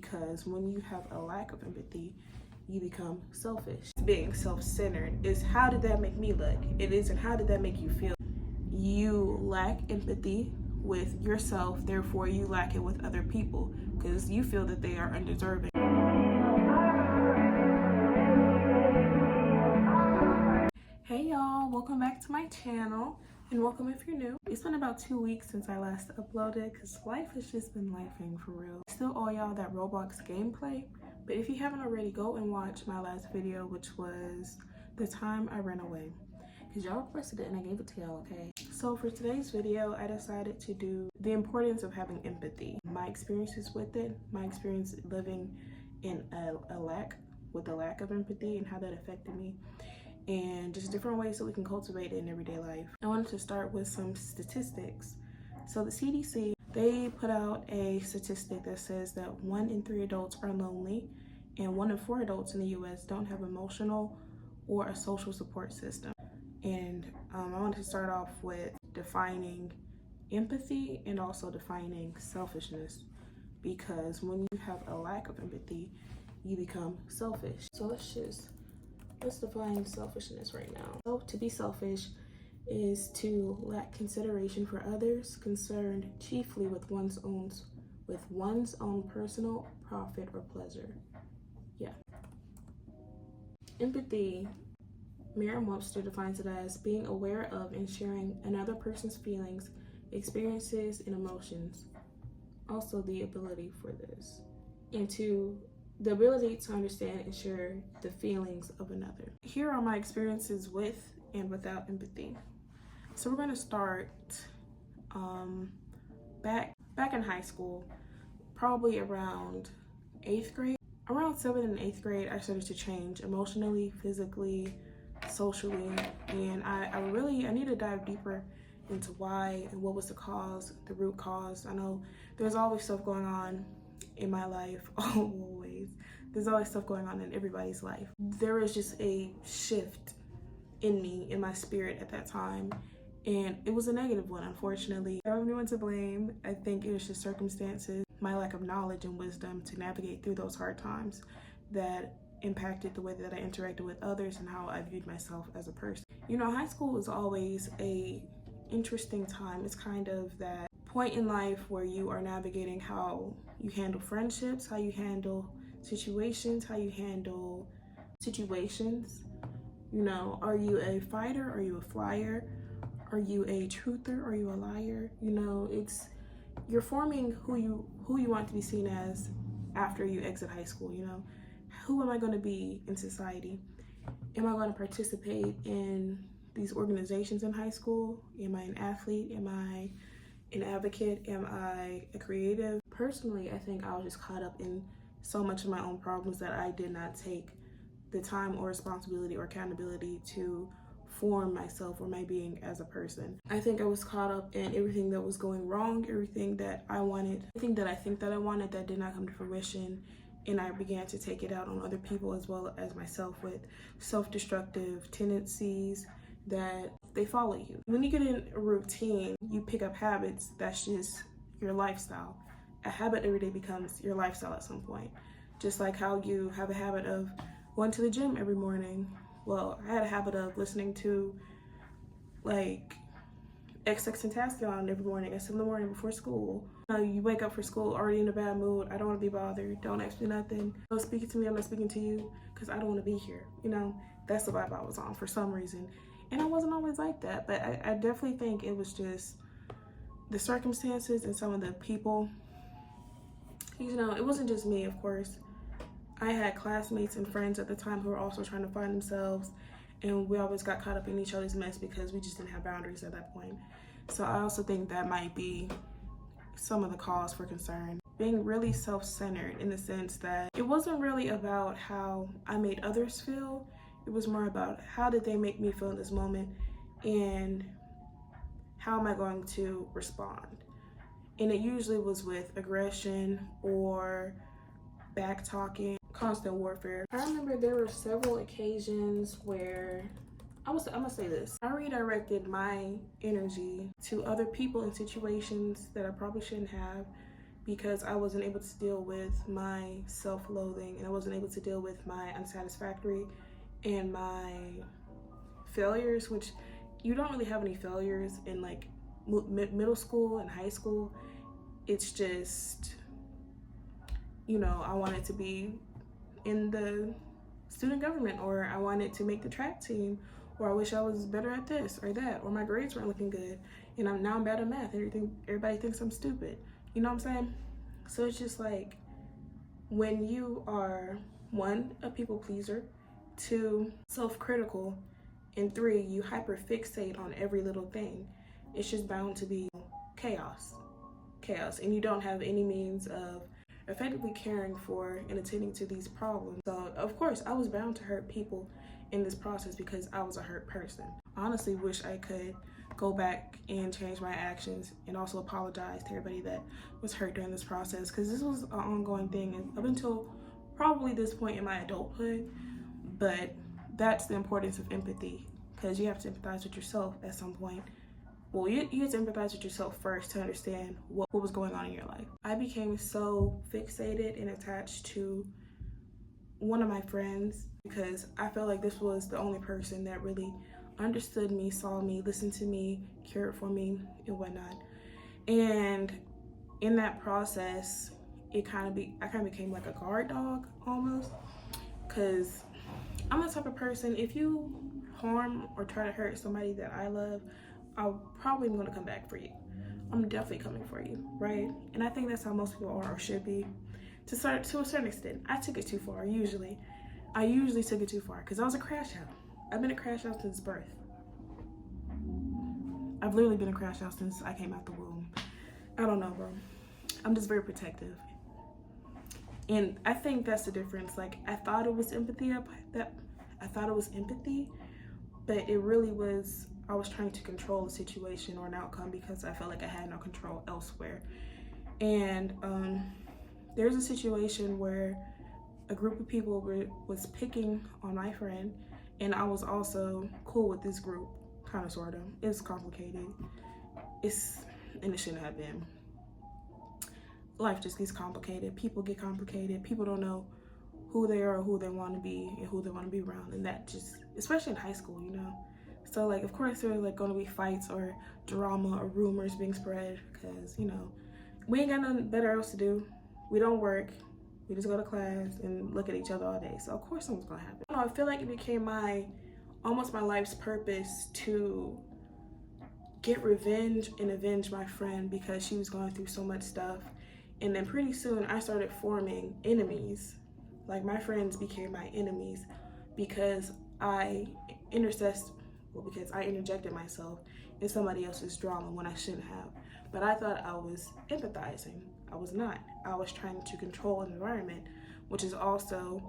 because when you have a lack of empathy, you become selfish. Being self-centered is, how did that make me look? It isn't, how did that make you feel? You lack empathy with yourself, therefore you lack it with other people because you feel that they are undeserving. Hey y'all, welcome back to my channel, and welcome if you're new. It's been about 2 weeks since I last uploaded because life has just been lifing for real. I still owe y'all that Roblox gameplay, but if you haven't already, go and watch my last video, which was the time I ran away, because y'all requested it and I gave it to y'all, okay? So for today's video, I decided to do the importance of having empathy, my experiences with it, my experience living in a lack of empathy and how that affected me, and just different ways that we can cultivate it in everyday life. I wanted to start with some statistics. So the CDC, they put out a statistic that says that 1 in 3 adults are lonely and 1 in 4 adults in the US don't have emotional or a social support system. And I wanted to start off with defining empathy and also defining selfishness, because when you have a lack of empathy, you become selfish. So let's define selfishness right now. So to be selfish is to lack consideration for others, concerned chiefly with one's own personal profit or pleasure. Yeah. Empathy, Merriam-Webster defines it as being aware of and sharing another person's feelings, experiences, and emotions. Also the ability for this. And the ability to understand and share the feelings of another. Here are my experiences with and without empathy. So we're gonna start back in high school, probably around 8th grade. Around 7th and 8th grade, I started to change emotionally, physically, socially, and I need to dive deeper into why and what was the root cause. I know there's always stuff going on in my life, always. There's always stuff going on in everybody's life. There was just a shift in me, in my spirit at that time, and it was a negative one, unfortunately. I don't have anyone to blame. I think it was just circumstances, my lack of knowledge and wisdom to navigate through those hard times that impacted the way that I interacted with others and how I viewed myself as a person. You know, high school is always a interesting time. It's kind of that point in life where you are navigating how you handle friendships, how you handle situations, You know, are you a fighter? Are you a flyer? Are you a truther? Are you a liar? You know, you're forming who you want to be seen as after you exit high school. You know, who am I going to be in society? Am I going to participate in these organizations in high school? Am I an athlete? Am I an advocate? Am I a creative? Personally, I think I was just caught up in so much of my own problems that I did not take the time or responsibility or accountability to form myself or my being as a person. I think I was caught up in everything that was going wrong, everything that I wanted, everything that I think that I wanted that did not come to fruition, and I began to take it out on other people as well as myself with self-destructive tendencies that they follow you. When you get in a routine, you pick up habits. That's just your lifestyle. A habit every day becomes your lifestyle at some point. Just like how you have a habit of going to the gym every morning. Well, I had a habit of listening to like XXXTentacion every morning at 7 in the morning before school. You wake up for school already in a bad mood. I don't want to be bothered. Don't ask me nothing. Don't speak to me. I'm not speaking to you because I don't want to be here. You know, that's the vibe I was on for some reason. And I wasn't always like that, but I definitely think it was just the circumstances and some of the people. You know, it wasn't just me, of course. I had classmates and friends at the time who were also trying to find themselves, and we always got caught up in each other's mess because we just didn't have boundaries at that point. So I also think that might be some of the cause for concern. Being really self-centered in the sense that it wasn't really about how I made others feel. It was more about how did they make me feel in this moment and how am I going to respond? And it usually was with aggression or back talking, constant warfare. I remember there were several occasions where I'm gonna say this. I redirected my energy to other people in situations that I probably shouldn't have, because I wasn't able to deal with my self-loathing, and I wasn't able to deal with my unsatisfactory and my failures, which you don't really have any failures in like middle school and high school. It's just, you know, I wanted to be in the student government, or I wanted to make the track team, or I wish I was better at this or that, or my grades weren't looking good, and now I'm bad at math. Everybody thinks I'm stupid. You know what I'm saying? So it's just like, when you are, 1, a people pleaser, 2, self-critical, and 3, you hyperfixate on every little thing, it's just bound to be chaos. And you don't have any means of effectively caring for and attending to these problems. So of course I was bound to hurt people in this process because I was a hurt person. Honestly wish I could go back and change my actions, and also apologize to everybody that was hurt during this process, because this was an ongoing thing up until probably this point in my adulthood. But that's the importance of empathy, because you have to empathize with yourself at some point. Well, you have to empathize with yourself first to understand what was going on in your life. I became so fixated and attached to one of my friends because I felt like this was the only person that really understood me, saw me, listened to me, cared for me, and whatnot. And in that process, I kind of became like a guard dog almost, because I'm the type of person, if you harm or try to hurt somebody that I love, I'm probably going to come back for you. I'm definitely coming for you, right? And I think that's how most people are or should be, to a certain extent. I took it too far. I usually took it too far, because I was a crash out. I've been a crash out since birth. I've literally been a crash out since I came out the womb. I don't know, bro. I'm just very protective. And I think that's the difference. Like, I thought it was empathy, but it really was, I was trying to control a situation or an outcome because I felt like I had no control elsewhere. And there's a situation where a group of people was picking on my friend, and I was also cool with this group, kind of, sort of. It's complicated. And it shouldn't have been. Life just gets complicated. People get complicated. People don't know who they are or who they want to be and who they want to be around. And that just, especially in high school, you know? So, like, of course there's like going to be fights or drama or rumors being spread because, you know, we ain't got nothing better else to do. We don't work. We just go to class and look at each other all day. So of course something's gonna happen. I feel like it became almost my life's purpose to get revenge and avenge my friend because she was going through so much stuff. And then pretty soon I started forming enemies. Like, my friends became my enemies because I interjected myself in somebody else's drama when I shouldn't have. But I thought I was empathizing. I was not. I was trying to control an environment, which is also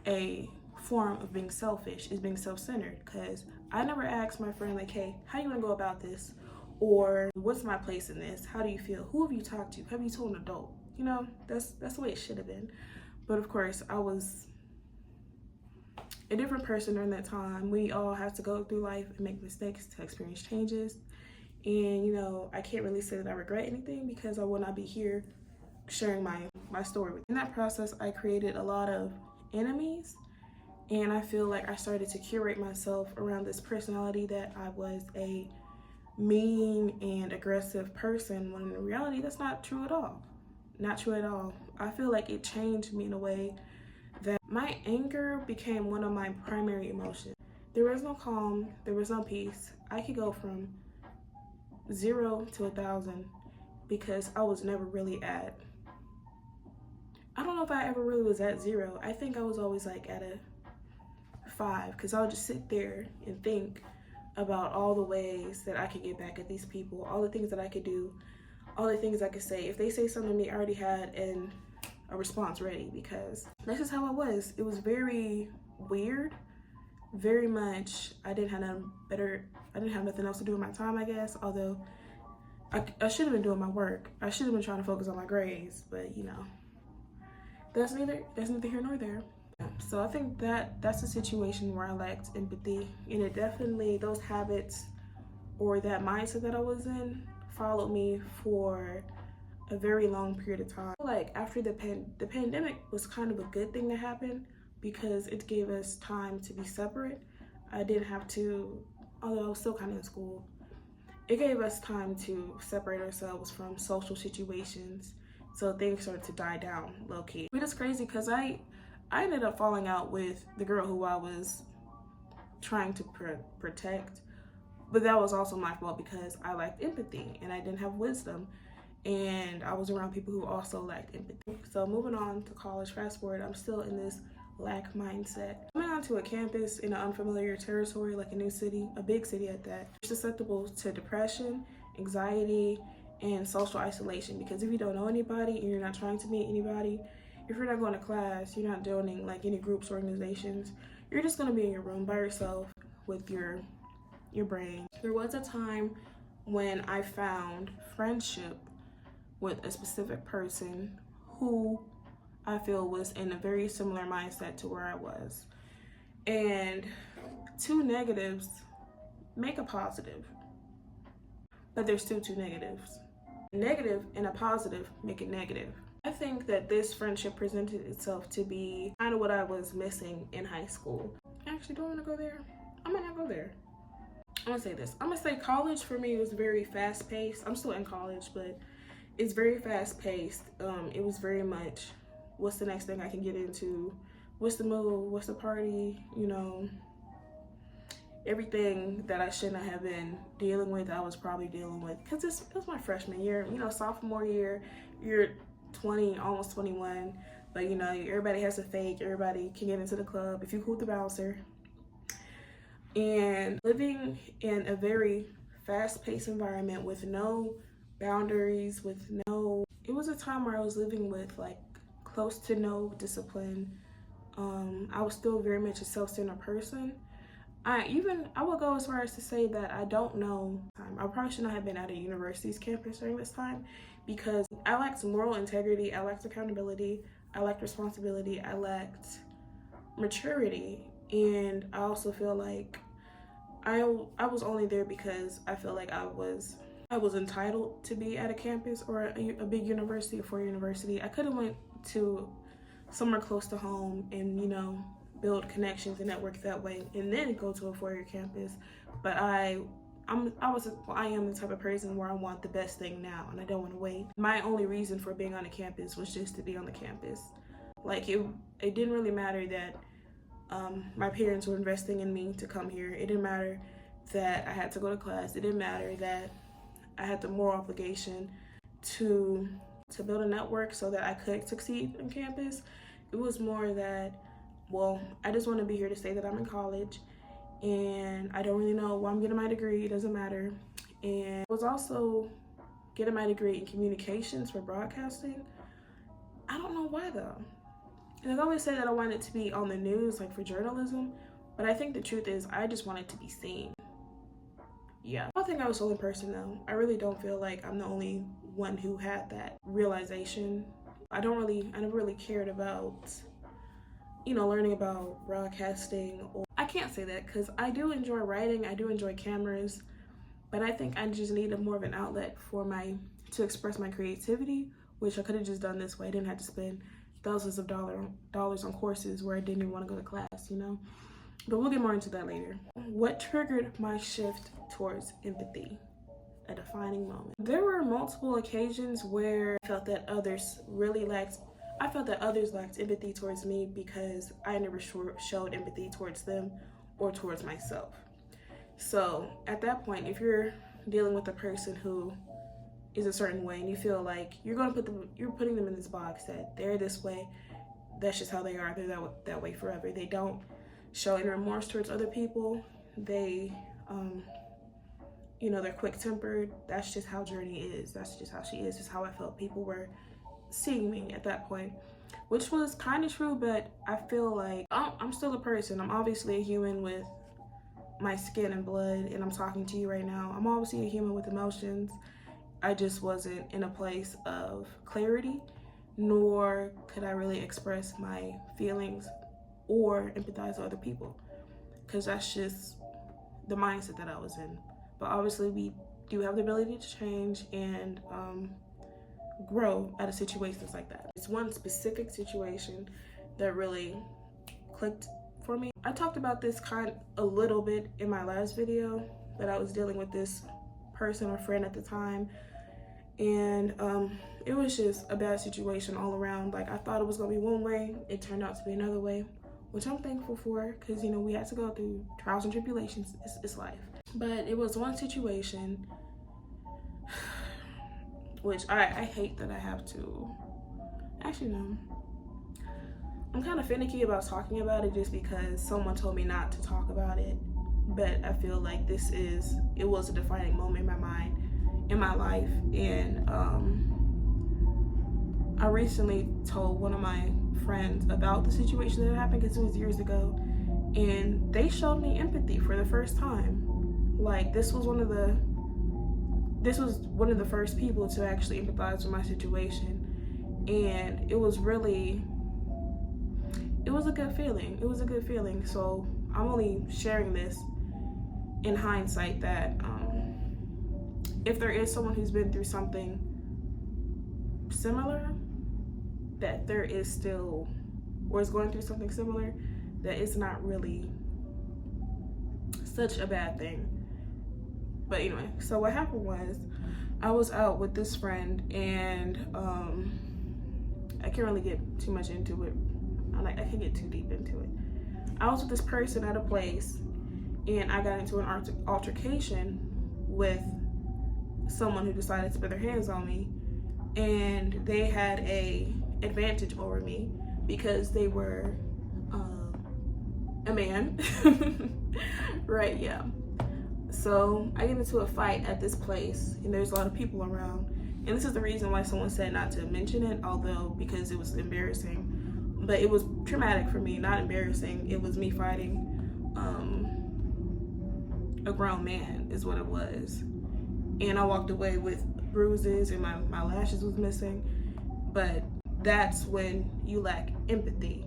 a form of being selfish, is being self-centered, because I never asked my friend, like, hey, how do you want to go about this? Or what's my place in this? How do you feel? Who have you talked to? Have you told an adult? You know, that's the way it should have been. But of course, I was a different person during that time. We all have to go through life and make mistakes to experience changes. And, you know, I can't really say that I regret anything because I will not be here sharing my story with you. In that process, I created a lot of enemies, and I feel like I started to curate myself around this personality that I was a mean and aggressive person, when in reality, that's not true at all. Not true at all. I feel like it changed me in a way that my anger became one of my primary emotions. There was no calm, there was no peace. I could go from 0 to 1,000 because I was never really at, I don't know if I ever really was at 0. I think I was always like at a 5, because I would just sit there and think about all the ways that I could get back at these people, all the things that I could do, all the things I could say. If they say something to me, I already had a response ready, because that's just how I was. It was very weird, very much. I didn't have nothing else to do with my time, I guess, although I should have been doing my work. I should have been trying to focus on my grades, but you know, that's neither here nor there. So I think that's a situation where I lacked empathy, and it definitely, those habits or that mindset that I was in followed me for a very long period of time. Like after the pandemic was kind of a good thing to happen because it gave us time to be separate. I didn't have to, although I was still kind of in school, it gave us time to separate ourselves from social situations. So things started to die down low key. It was crazy because I ended up falling out with the girl who I was trying to protect, but that was also my fault because I lacked empathy and I didn't have wisdom, and I was around people who also lacked empathy. So moving on to college, fast forward, I'm still in this lack mindset. Coming onto a campus in an unfamiliar territory, like a new city, a big city at that, you're susceptible to depression, anxiety, and social isolation, because if you don't know anybody and you're not trying to meet anybody, if you're not going to class, you're not joining like any groups, organizations, you're just going to be in your room by yourself with your brain. There was a time when I found friendship with a specific person who I feel was in a very similar mindset to where I was. And two negatives make a positive, but there's still two negatives. A negative and a positive make it negative. I think that this friendship presented itself to be kind of what I was missing in high school. Actually, do I want to go there? I might not go there. I'm gonna say this. I'm gonna say college for me was very fast paced. I'm still in college, but it's very fast paced. It was very much, what's the next thing I can get into? What's the move? What's the party? You know, everything that I shouldn't have been dealing with, I was probably dealing with. Because it was my freshman year, you know, sophomore year, you're 20, almost 21. But, you know, everybody has a fake. Everybody can get into the club if you cool with the bouncer. And living in a very fast-paced environment with no boundaries, it was a time where I was living with like close to no discipline. I was still very much a self-centered person. I would go as far as to say that I don't know, I probably should not have been at a university's campus during this time, because I lacked moral integrity, I lacked accountability, I lacked responsibility, I lacked maturity, and I also feel like I was only there because I feel like I was entitled to be at a campus or a big university or for a university. I could have went to somewhere close to home and, you know, build connections and network that way and then go to a four-year campus. But I am the type of person where I want the best thing now and I don't want to wait. My only reason for being on a campus was just to be on the campus. Like it didn't really matter that my parents were investing in me to come here. It didn't matter that I had to go to class. It didn't matter that I had the moral obligation to build a network so that I could succeed on campus. It was more that, well, I just want to be here to say that I'm in college and I don't really know why I'm getting my degree. It doesn't matter. And I was also getting my degree in communications for broadcasting. I don't know why though. And I've always said that I wanted to be on the news, like for journalism, but I think the truth is I just wanted to be seen. Yeah. I don't think I was the only person though. I really don't feel like I'm the only one who had that realization. I never really cared about, you know, learning about broadcasting. I can't say that because I do enjoy writing, I do enjoy cameras, but I think I just needed more of an outlet to express my creativity, which I could have just done this way. I didn't have to spend thousands of dollars on courses where I didn't even want to go to class, you know? But we'll get more into that later. What triggered my shift towards empathy? A defining moment. There were multiple occasions where I felt that others lacked empathy towards me because I never showed empathy towards them or towards myself. So at that point, if you're dealing with a person who is a certain way and you feel like you're putting them in this box that they're this way, that's just how they are, they're that way forever. They don't show any remorse towards other people. They you know, they're quick-tempered. That's just how Journey is. That's just how she is. Just how I felt people were seeing me at that point, which was kind of true, but I feel like I'm still a person. I'm obviously a human with my skin and blood, and I'm talking to you right now. I'm obviously a human with emotions. I just wasn't in a place of clarity, nor could I really express my feelings or empathize with other people, because that's just the mindset that I was in. But obviously we do have the ability to change, and grow out of situations like that. It's one specific situation that really clicked for me. I talked about this a little bit in my last video, that I was dealing with this person or friend at the time, and it was just a bad situation all around. Like, I thought it was gonna be one way, it turned out to be another way, which I'm thankful for, because you know, we had to go through trials and tribulations. It's life. But it was one situation which I hate that I have to, actually no, I'm kind of finicky about talking about it just because someone told me not to talk about it. But I feel like it was a defining moment in my mind, in my life. And I recently told one of my friends about the situation that happened, because it was years ago, and they showed me empathy for the first time. Like, this was one of the first people to actually empathize with my situation, and it was a good feeling. It was a good feeling. So I'm only sharing this in hindsight, that if there is someone who's been through something similar, that there is still, or is going through something similar, that it's not really such a bad thing. But anyway, so what happened was, I was out with this friend, and I can't really get too much into it. I can't get too deep into it. I was with this person at a place, and I got into an altercation with someone who decided to put their hands on me, and they had a advantage over me because they were a man. Right, yeah. So I get into a fight at this place, and there's a lot of people around, and this is the reason why someone said not to mention it, although, because it was embarrassing. But it was traumatic for me, not embarrassing. It was me fighting a grown man is what it was. And I walked away with bruises, and my lashes was missing. But that's when you lack empathy.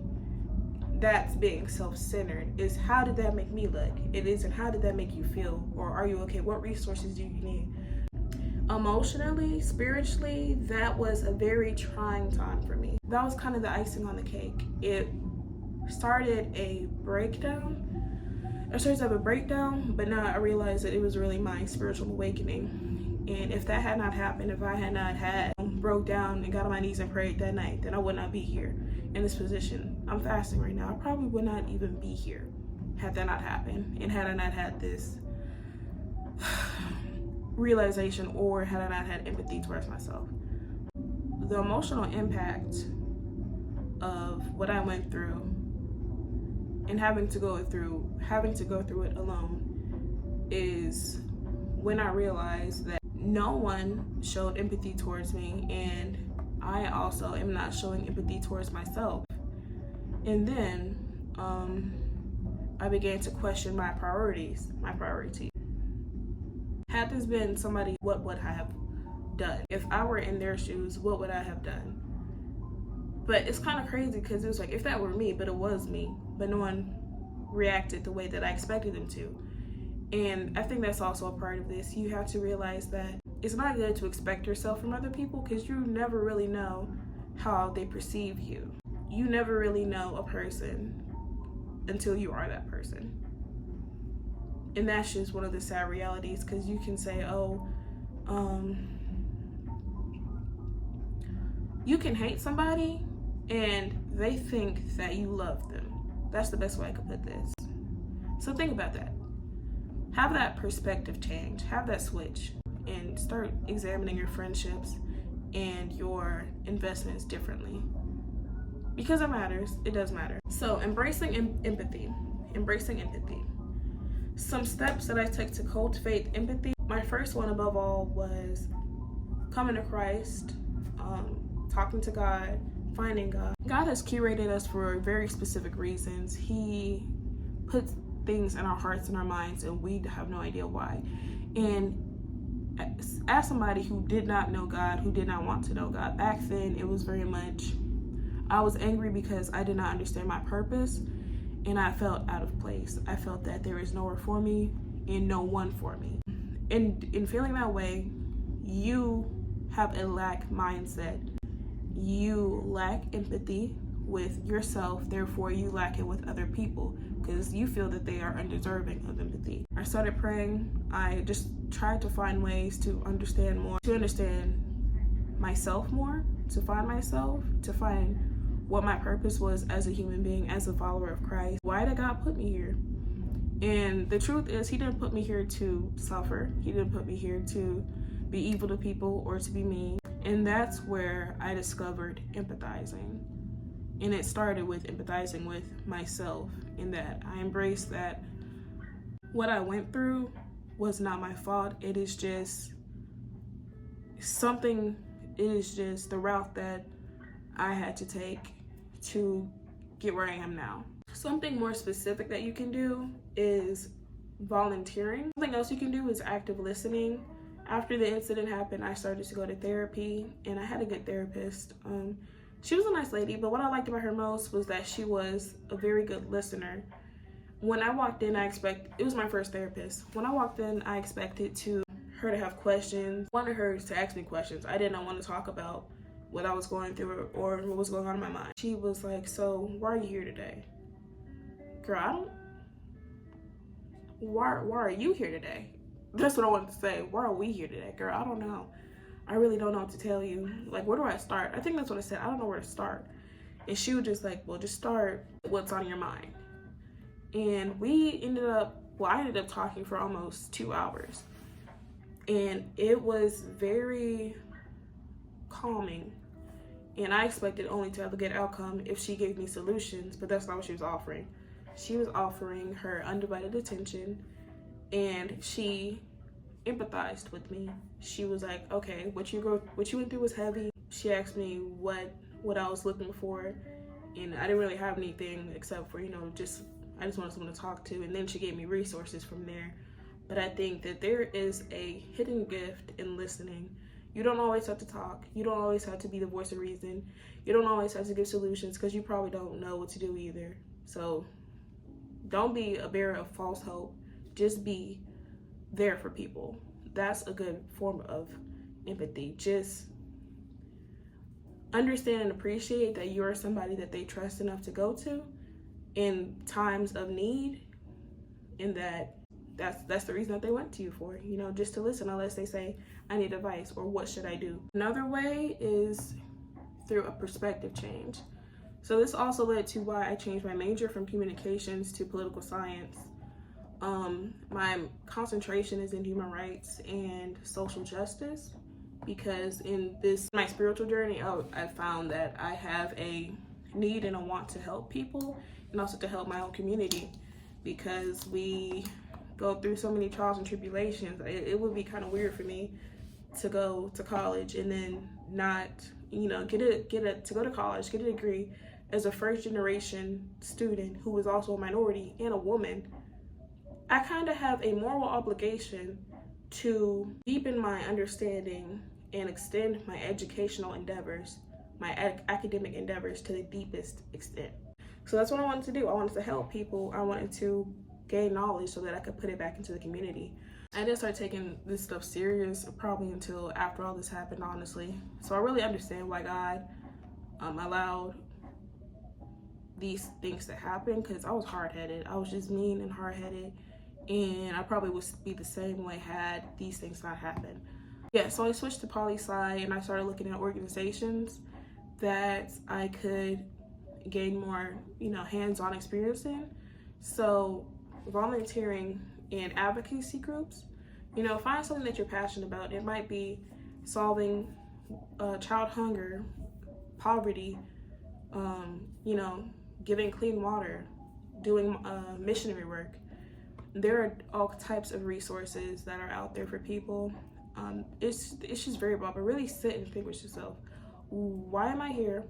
That's being self-centered. Is how did that make me look? It isn't how did that make you feel, or are you okay? What resources do you need? Emotionally, spiritually, that was a very trying time for me. That was kind of the icing on the cake. It started a breakdown. It started a breakdown, but now I realized that it was really my spiritual awakening. And if that had not happened, if I had not broke down and got on my knees and prayed that night, then I would not be here in this position. I'm fasting right now. I probably would not even be here had that not happened, and had I not had this realization, or had I not had empathy towards myself. The emotional impact of what I went through, and having to go through it alone, is when I realized that no one showed empathy towards me, and I also am not showing empathy towards myself. And then I began to question my priority. Had this been somebody, what would I have done? If I were in their shoes, what would I have done? But it's kind of crazy, because it was like, if that were me, but it was me, but no one reacted the way that I expected them to. And I think that's also a part of this. You have to realize that it's not good to expect yourself from other people, because you never really know how they perceive you. You never really know a person until you are that person. And that's just one of the sad realities, because you can say, you can hate somebody and they think that you love them. That's the best way I could put this. So think about that. Have that perspective change, have that switch, and start examining your friendships and your investments differently. Because it matters, it does matter. So embracing empathy. Some steps that I took to cultivate empathy. My first one above all was coming to Christ, talking to God, finding God. God has curated us for very specific reasons. He puts things in our hearts and our minds, and we have no idea why. And as somebody who did not know God, who did not want to know God, back then it was very much, I was angry because I did not understand my purpose, and I felt out of place. I felt that there is nowhere for me and no one for me. And in feeling that way, you have a lack mindset. You lack empathy with yourself, therefore you lack it with other people because you feel that they are undeserving of empathy. I started praying. I just tried to find ways to understand more, to understand myself more, to find myself, to find what my purpose was as a human being, as a follower of Christ. Why did God put me here? And the truth is, he didn't put me here to suffer. He didn't put me here to be evil to people or to be mean. And that's where I discovered empathizing. And it started with empathizing with myself, in that I embraced that what I went through was not my fault. It is just something, it is just the route that I had to take to get where I am now. Something more specific that you can do is volunteering. Something else you can do is active listening. After the incident happened, I started to go to therapy, and I had a good therapist. She was a nice lady, but what I liked about her most was that she was a very good listener. When I walked in, it was my first therapist. When I walked in, I expected her to have questions. I wanted her to ask me questions. I did not want to talk about what I was going through or what was going on in my mind. She was like, so why are you here today? Girl, why are you here today? That's what I wanted to say. Why are we here today? Girl, I don't know. I really don't know what to tell you. Like, where do I start? I think that's what I said. I don't know where to start. And she was just like, well, just start what's on your mind. And I ended up talking for almost 2 hours. And it was very calming. And I expected only to have a good outcome if she gave me solutions, but that's not what she was offering. She was offering her undivided attention, and she empathized with me. She was like, okay, what you went through was heavy. She asked me what I was looking for, and I didn't really have anything except for, I just wanted someone to talk to, and then she gave me resources from there. But I think that there is a hidden gift in listening. You don't always have to talk. You don't always have to be the voice of reason. You don't always have to give solutions because you probably don't know what to do either. So don't be a bearer of false hope. Just be there for people. That's a good form of empathy. Just understand and appreciate that you're somebody that they trust enough to go to in times of need, and that's the reason that they went to you for, just to listen, unless they say, I need advice or what should I do. Another way is through a perspective change. So this also led to why I changed my major from communications to political science. My concentration is in human rights and social justice, because in my spiritual journey, I found that I have a need and a want to help people, and also to help my own community, because we go through so many trials and tribulations. It would be kind of weird for me to go to college and then not, to go to college, get a degree as a first generation student who is also a minority and a woman. I kind of have a moral obligation to deepen my understanding and extend my educational endeavors, my academic endeavors to the deepest extent. So that's what I wanted to do. I wanted to help people. I wanted to gain knowledge so that I could put it back into the community. I didn't start taking this stuff serious probably until after all this happened, honestly. So I really understand why God allowed these things to happen, because I was hard-headed. I was just mean and hard-headed, and I probably would be the same way had these things not happened. Yeah, so I switched to poli-sci, and I started looking at organizations that I could gain more, hands-on experience in. So volunteering in advocacy groups, find something that you're passionate about. It might be solving child hunger, poverty, giving clean water, doing missionary work. There are all types of resources that are out there for people. It's just very broad, but really sit and think with yourself. Why am I here?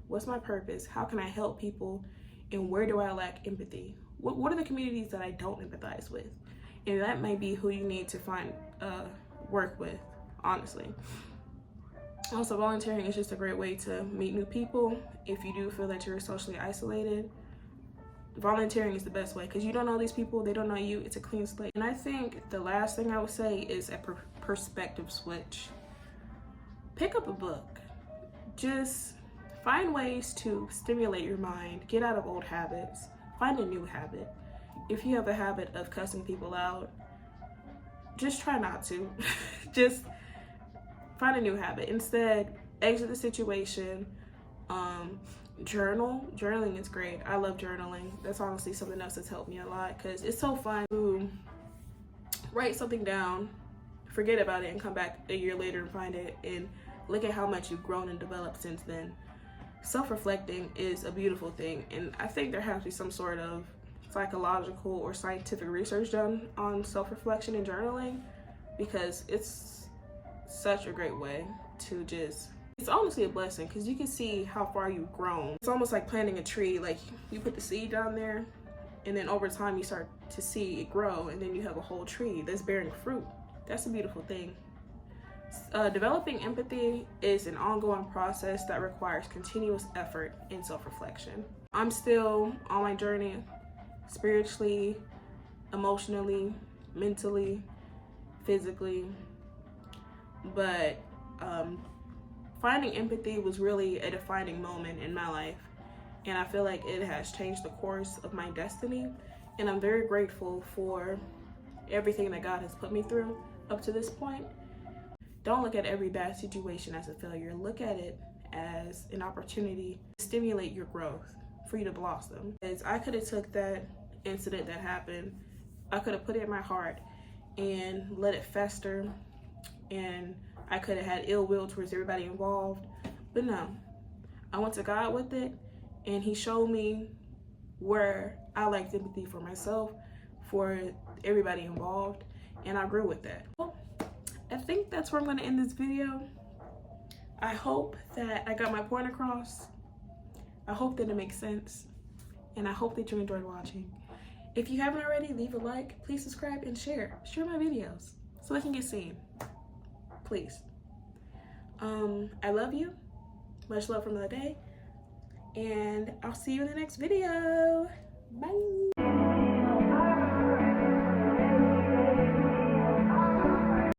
What's my purpose? How can I help people? And where do I lack empathy? What are the communities that I don't empathize with? And that might be who you need to find work with, honestly. Also, volunteering is just a great way to meet new people. If you do feel that you're socially isolated, volunteering is the best way, because you don't know these people, they don't know you. It's a clean slate. And I think the last thing I would say is a perspective switch. pick up a book. Just find ways to stimulate your mind, get out of old habits, find a new habit. If you have a habit of cussing people out, just try not to. Just find a new habit. Instead, exit the situation. Journaling is great. I love journaling. That's honestly something else that's helped me a lot, because it's so fun to write something down, forget about it, and come back a year later and find it and look at how much you've grown and developed since then. Self-reflecting is a beautiful thing, and I think there has to be some sort of psychological or scientific research done on self-reflection and journaling, because it's such a great way to just, it's honestly a blessing, because you can see how far you've grown. It's almost like planting a tree. Like, you put the seed down there, and then over time you start to see it grow, and then you have a whole tree that's bearing fruit. That's a beautiful thing. Developing empathy is an ongoing process that requires continuous effort and self-reflection. I'm still on my journey, spiritually, emotionally, mentally, physically, but finding empathy was really a defining moment in my life, and I feel like it has changed the course of my destiny, and I'm very grateful for everything that God has put me through up to this point. Don't look at every bad situation as a failure. Look at it as an opportunity to stimulate your growth, for you to blossom. Because I could have took that incident that happened, I could have put it in my heart and let it fester, and I could have had ill will towards everybody involved. But no, I went to God with it, and He showed me where I lacked empathy for myself, for everybody involved, and I grew with that. Well, I think that's where I'm going to end this video. I hope that I got my point across. I hope that it makes sense, and I hope that you enjoyed watching. If you haven't already, leave a like, please subscribe, and share my videos so they can get seen, please. I love you. Much love from ldae, and I'll see you in the next video.